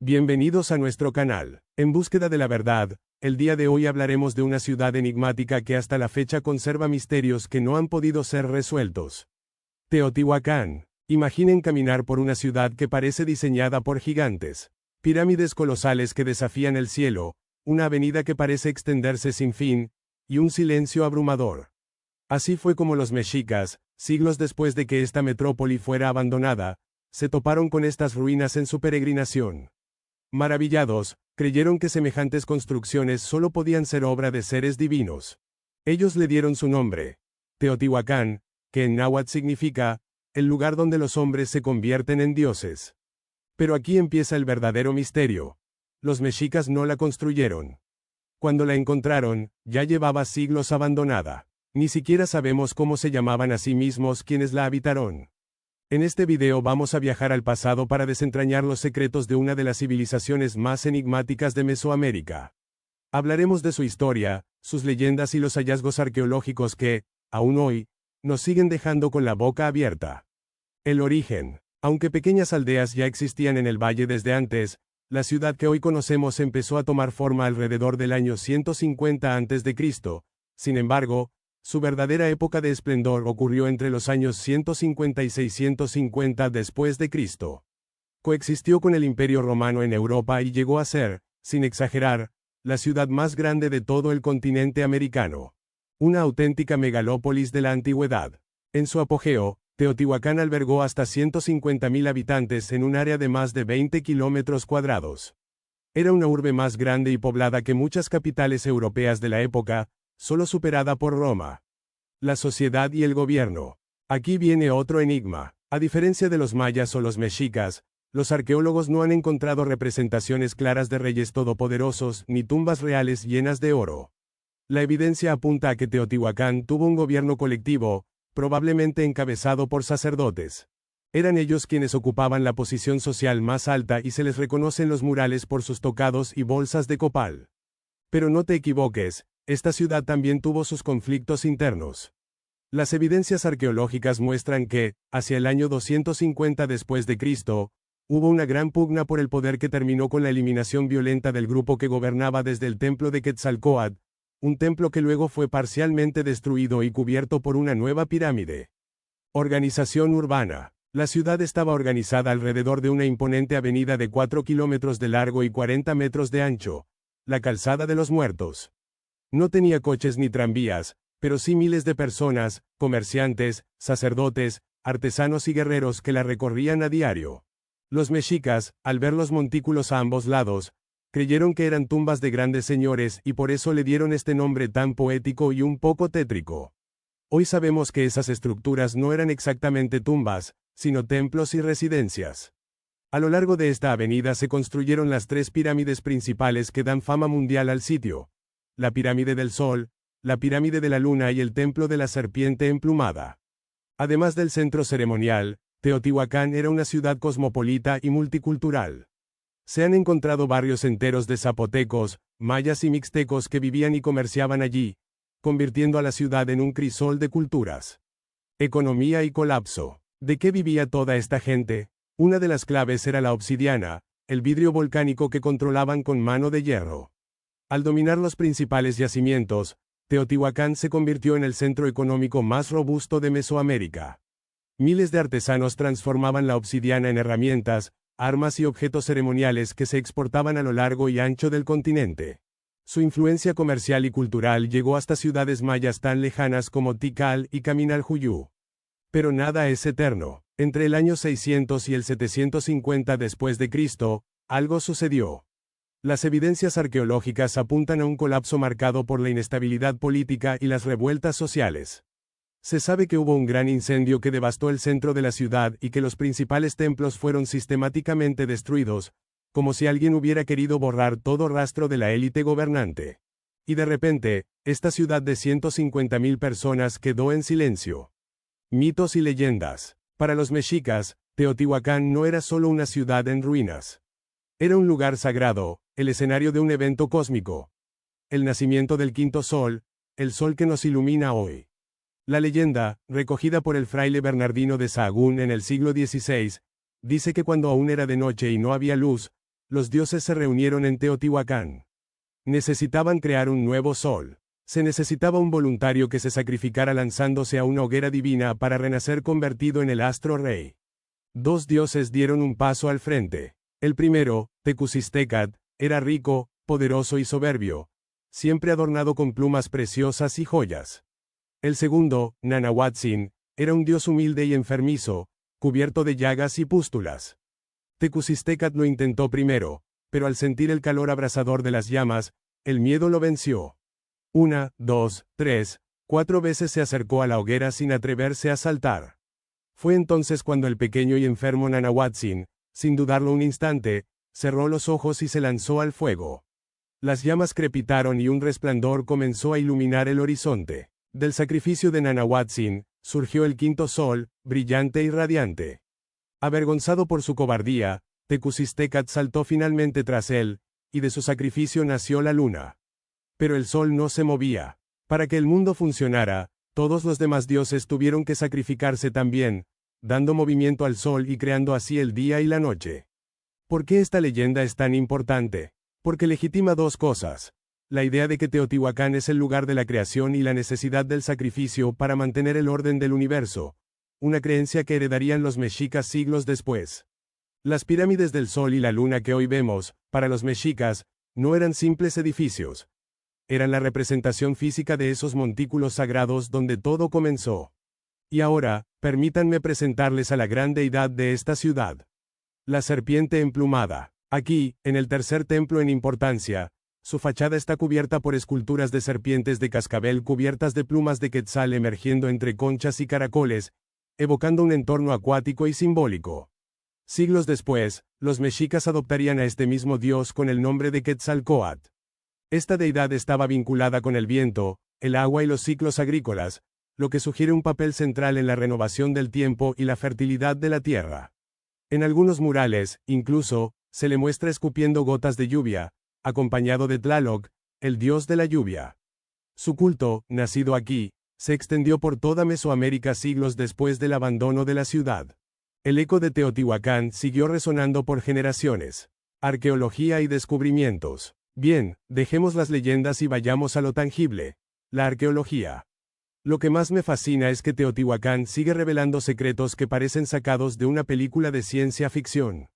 Bienvenidos a nuestro canal. En búsqueda de la verdad, el día de hoy hablaremos de una ciudad enigmática que hasta la fecha conserva misterios que no han podido ser resueltos. Teotihuacán. Imaginen caminar por una ciudad que parece diseñada por gigantes. Pirámides colosales que desafían el cielo, una avenida que parece extenderse sin fin, y un silencio abrumador. Así fue como los mexicas, siglos después de que esta metrópoli fuera abandonada, se toparon con estas ruinas en su peregrinación. Maravillados, creyeron que semejantes construcciones solo podían ser obra de seres divinos. Ellos le dieron su nombre, Teotihuacán, que en náhuatl significa, el lugar donde los hombres se convierten en dioses. Pero aquí empieza el verdadero misterio. Los mexicas no la construyeron. Cuando la encontraron, ya llevaba siglos abandonada. Ni siquiera sabemos cómo se llamaban a sí mismos quienes la habitaron. En este video vamos a viajar al pasado para desentrañar los secretos de una de las civilizaciones más enigmáticas de Mesoamérica. Hablaremos de su historia, sus leyendas y los hallazgos arqueológicos que, aún hoy, nos siguen dejando con la boca abierta. El origen. Aunque pequeñas aldeas ya existían en el valle desde antes, la ciudad que hoy conocemos empezó a tomar forma alrededor del año 150 a.C., sin embargo, su verdadera época de esplendor ocurrió entre los años 150 y 650 después de Cristo. Coexistió con el Imperio Romano en Europa y llegó a ser, sin exagerar, la ciudad más grande de todo el continente americano. Una auténtica megalópolis de la antigüedad. En su apogeo, Teotihuacán albergó hasta 150.000 habitantes en un área de más de 20 kilómetros cuadrados. Era una urbe más grande y poblada que muchas capitales europeas de la época, solo superada por Roma. La sociedad y el gobierno. Aquí viene otro enigma. A diferencia de los mayas o los mexicas, los arqueólogos no han encontrado representaciones claras de reyes todopoderosos ni tumbas reales llenas de oro. La evidencia apunta a que Teotihuacán tuvo un gobierno colectivo, probablemente encabezado por sacerdotes. Eran ellos quienes ocupaban la posición social más alta y se les reconoce en los murales por sus tocados y bolsas de copal. Pero no te equivoques, esta ciudad también tuvo sus conflictos internos. Las evidencias arqueológicas muestran que, hacia el año 250 después de Cristo, hubo una gran pugna por el poder que terminó con la eliminación violenta del grupo que gobernaba desde el templo de Quetzalcóatl, un templo que luego fue parcialmente destruido y cubierto por una nueva pirámide. Organización urbana. La ciudad estaba organizada alrededor de una imponente avenida de 4 kilómetros de largo y 40 metros de ancho, la Calzada de los Muertos. No tenía coches ni tranvías, pero sí miles de personas, comerciantes, sacerdotes, artesanos y guerreros que la recorrían a diario. Los mexicas, al ver los montículos a ambos lados, creyeron que eran tumbas de grandes señores y por eso le dieron este nombre tan poético y un poco tétrico. Hoy sabemos que esas estructuras no eran exactamente tumbas, sino templos y residencias. A lo largo de esta avenida se construyeron las 3 pirámides principales que dan fama mundial al sitio: la pirámide del Sol, la pirámide de la Luna y el templo de la serpiente emplumada. Además del centro ceremonial, Teotihuacán era una ciudad cosmopolita y multicultural. Se han encontrado barrios enteros de zapotecos, mayas y mixtecos que vivían y comerciaban allí, convirtiendo a la ciudad en un crisol de culturas. Economía y colapso. ¿De qué vivía toda esta gente? Una de las claves era la obsidiana, el vidrio volcánico que controlaban con mano de hierro. Al dominar los principales yacimientos, Teotihuacán se convirtió en el centro económico más robusto de Mesoamérica. Miles de artesanos transformaban la obsidiana en herramientas, armas y objetos ceremoniales que se exportaban a lo largo y ancho del continente. Su influencia comercial y cultural llegó hasta ciudades mayas tan lejanas como Tikal y Caminaljuyu. Pero nada es eterno. Entre el año 600 y el 750 después de Cristo, algo sucedió. Las evidencias arqueológicas apuntan a un colapso marcado por la inestabilidad política y las revueltas sociales. Se sabe que hubo un gran incendio que devastó el centro de la ciudad y que los principales templos fueron sistemáticamente destruidos, como si alguien hubiera querido borrar todo rastro de la élite gobernante. Y de repente, esta ciudad de 150.000 personas quedó en silencio. Mitos y leyendas. Para los mexicas, Teotihuacán no era solo una ciudad en ruinas. Era un lugar sagrado, el escenario de un evento cósmico. El nacimiento del quinto sol, el sol que nos ilumina hoy. La leyenda, recogida por el fraile Bernardino de Sahagún en el siglo XVI, dice que cuando aún era de noche y no había luz, los dioses se reunieron en Teotihuacán. Necesitaban crear un nuevo sol. Se necesitaba un voluntario que se sacrificara lanzándose a una hoguera divina para renacer convertido en el astro rey. Dos dioses dieron un paso al frente. El primero, Tecusistecat, era rico, poderoso y soberbio, siempre adornado con plumas preciosas y joyas. El segundo, Nanahuatzin, era un dios humilde y enfermizo, cubierto de llagas y pústulas. Tecusistecat lo intentó primero, pero al sentir el calor abrasador de las llamas, el miedo lo venció. 1, 2, 3, 4 veces se acercó a la hoguera sin atreverse a saltar. Fue entonces cuando el pequeño y enfermo Nanahuatzin, sin dudarlo un instante, cerró los ojos y se lanzó al fuego. Las llamas crepitaron y un resplandor comenzó a iluminar el horizonte. Del sacrificio de Nanahuatzin, surgió el quinto sol, brillante y radiante. Avergonzado por su cobardía, Tecusistecat saltó finalmente tras él, y de su sacrificio nació la luna. Pero el sol no se movía. Para que el mundo funcionara, todos los demás dioses tuvieron que sacrificarse también, dando movimiento al sol y creando así el día y la noche. ¿Por qué esta leyenda es tan importante? Porque legitima dos cosas. La idea de que Teotihuacán es el lugar de la creación y la necesidad del sacrificio para mantener el orden del universo. Una creencia que heredarían los mexicas siglos después. Las pirámides del Sol y la Luna que hoy vemos, para los mexicas, no eran simples edificios. Eran la representación física de esos montículos sagrados donde todo comenzó. Y ahora, permítanme presentarles a la gran deidad de esta ciudad. La serpiente emplumada. Aquí, en el tercer templo en importancia, su fachada está cubierta por esculturas de serpientes de cascabel cubiertas de plumas de quetzal emergiendo entre conchas y caracoles, evocando un entorno acuático y simbólico. Siglos después, los mexicas adoptarían a este mismo dios con el nombre de Quetzalcóatl. Esta deidad estaba vinculada con el viento, el agua y los ciclos agrícolas, lo que sugiere un papel central en la renovación del tiempo y la fertilidad de la tierra. En algunos murales, incluso, se le muestra escupiendo gotas de lluvia, acompañado de Tlaloc, el dios de la lluvia. Su culto, nacido aquí, se extendió por toda Mesoamérica siglos después del abandono de la ciudad. El eco de Teotihuacán siguió resonando por generaciones. Arqueología y descubrimientos. Bien, dejemos las leyendas y vayamos a lo tangible. La arqueología. Lo que más me fascina es que Teotihuacán sigue revelando secretos que parecen sacados de una película de ciencia ficción.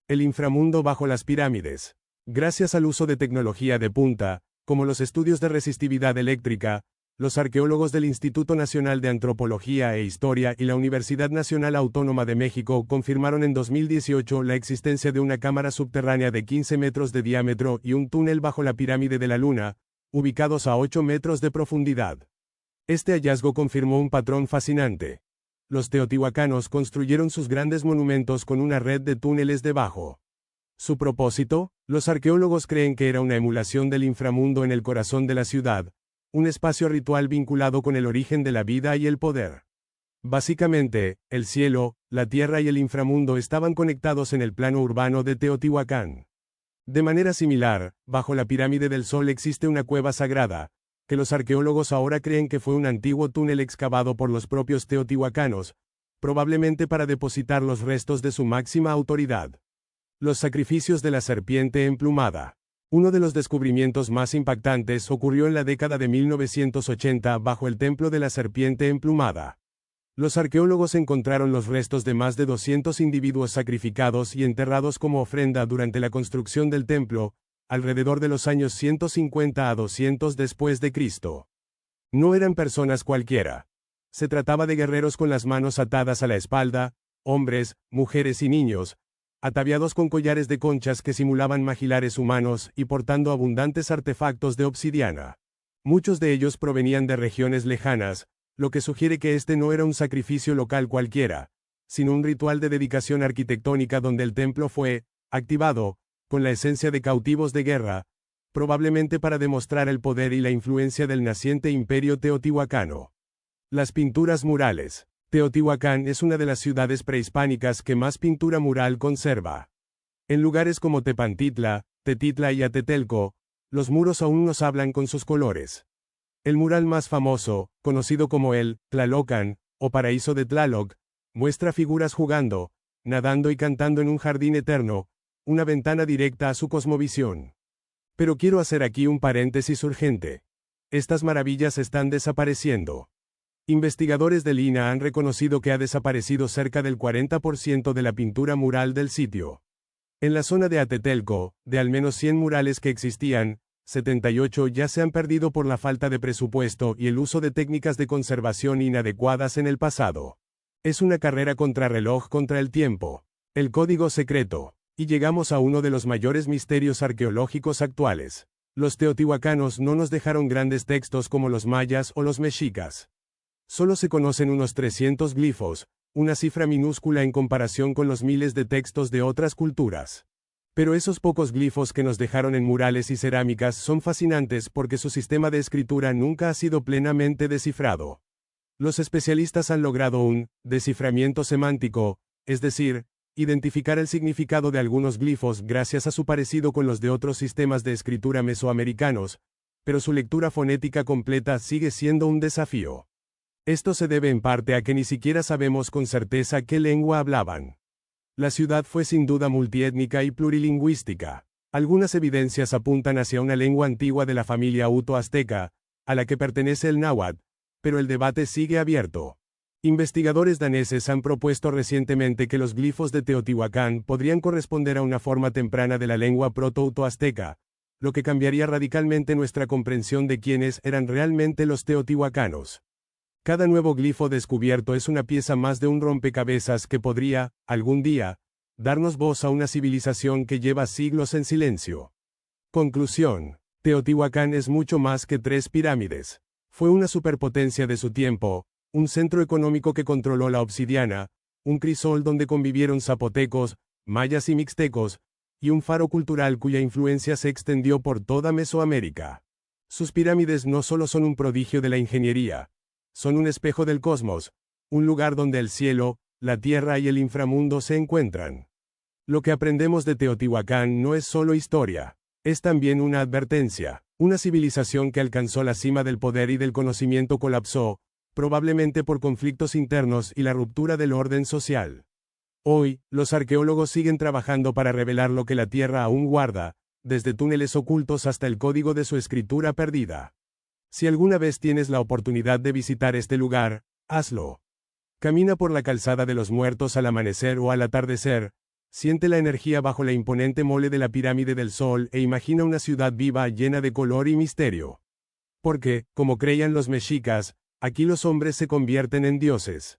El inframundo bajo las pirámides. Gracias al uso de tecnología de punta, como los estudios de resistividad eléctrica, los arqueólogos del Instituto Nacional de Antropología e Historia y la Universidad Nacional Autónoma de México confirmaron en 2018 la existencia de una cámara subterránea de 15 metros de diámetro y un túnel bajo la pirámide de la Luna, ubicados a 8 metros de profundidad. Este hallazgo confirmó un patrón fascinante. Los teotihuacanos construyeron sus grandes monumentos con una red de túneles debajo. Su propósito, los arqueólogos creen que era una emulación del inframundo en el corazón de la ciudad, un espacio ritual vinculado con el origen de la vida y el poder. Básicamente, el cielo, la tierra y el inframundo estaban conectados en el plano urbano de Teotihuacán. De manera similar, bajo la pirámide del Sol existe una cueva sagrada, que los arqueólogos ahora creen que fue un antiguo túnel excavado por los propios teotihuacanos, probablemente para depositar los restos de su máxima autoridad. Los sacrificios de la serpiente emplumada. Uno de los descubrimientos más impactantes ocurrió en la década de 1980 bajo el templo de la serpiente emplumada. Los arqueólogos encontraron los restos de más de 200 individuos sacrificados y enterrados como ofrenda durante la construcción del templo, alrededor de los años 150 a 200 después de Cristo. No eran personas cualquiera. Se trataba de guerreros con las manos atadas a la espalda, hombres, mujeres y niños, ataviados con collares de conchas que simulaban magilares humanos y portando abundantes artefactos de obsidiana. Muchos de ellos provenían de regiones lejanas, lo que sugiere que este no era un sacrificio local cualquiera, sino un ritual de dedicación arquitectónica donde el templo fue activado, con la esencia de cautivos de guerra, probablemente para demostrar el poder y la influencia del naciente imperio teotihuacano. Las pinturas murales. Teotihuacán es una de las ciudades prehispánicas que más pintura mural conserva. En lugares como Tepantitla, Tetitla y Atetelco, los muros aún nos hablan con sus colores. El mural más famoso, conocido como el Tlalocan, o Paraíso de Tlaloc, muestra figuras jugando, nadando y cantando en un jardín eterno, una ventana directa a su cosmovisión. Pero quiero hacer aquí un paréntesis urgente. Estas maravillas están desapareciendo. Investigadores del INAH han reconocido que ha desaparecido cerca del 40% de la pintura mural del sitio. En la zona de Atetelco, de al menos 100 murales que existían, 78 ya se han perdido por la falta de presupuesto y el uso de técnicas de conservación inadecuadas en el pasado. Es una carrera contrarreloj contra el tiempo. El código secreto. Y llegamos a uno de los mayores misterios arqueológicos actuales. Los teotihuacanos no nos dejaron grandes textos como los mayas o los mexicas. Solo se conocen unos 300 glifos, una cifra minúscula en comparación con los miles de textos de otras culturas. Pero esos pocos glifos que nos dejaron en murales y cerámicas son fascinantes porque su sistema de escritura nunca ha sido plenamente descifrado. Los especialistas han logrado un desciframiento semántico, es decir, identificar el significado de algunos glifos gracias a su parecido con los de otros sistemas de escritura mesoamericanos, pero su lectura fonética completa sigue siendo un desafío. Esto se debe en parte a que ni siquiera sabemos con certeza qué lengua hablaban. La ciudad fue sin duda multiétnica y plurilingüística. Algunas evidencias apuntan hacia una lengua antigua de la familia uto-azteca, a la que pertenece el náhuatl, pero el debate sigue abierto. Investigadores daneses han propuesto recientemente que los glifos de Teotihuacán podrían corresponder a una forma temprana de la lengua proto-uto-azteca, lo que cambiaría radicalmente nuestra comprensión de quiénes eran realmente los teotihuacanos. Cada nuevo glifo descubierto es una pieza más de un rompecabezas que podría, algún día, darnos voz a una civilización que lleva siglos en silencio. Conclusión. Teotihuacán es mucho más que 3 pirámides. Fue una superpotencia de su tiempo, un centro económico que controló la obsidiana, un crisol donde convivieron zapotecos, mayas y mixtecos, y un faro cultural cuya influencia se extendió por toda Mesoamérica. Sus pirámides no solo son un prodigio de la ingeniería, son un espejo del cosmos, un lugar donde el cielo, la tierra y el inframundo se encuentran. Lo que aprendemos de Teotihuacán no es solo historia, es también una advertencia. Una civilización que alcanzó la cima del poder y del conocimiento colapsó, probablemente por conflictos internos y la ruptura del orden social. Hoy, los arqueólogos siguen trabajando para revelar lo que la Tierra aún guarda, desde túneles ocultos hasta el código de su escritura perdida. Si alguna vez tienes la oportunidad de visitar este lugar, hazlo. Camina por la calzada de los muertos al amanecer o al atardecer, siente la energía bajo la imponente mole de la pirámide del Sol e imagina una ciudad viva llena de color y misterio. Porque, como creían los mexicas, aquí los hombres se convierten en dioses.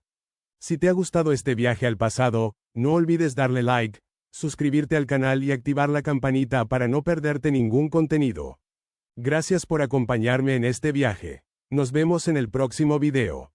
Si te ha gustado este viaje al pasado, no olvides darle like, suscribirte al canal y activar la campanita para no perderte ningún contenido. Gracias por acompañarme en este viaje. Nos vemos en el próximo video.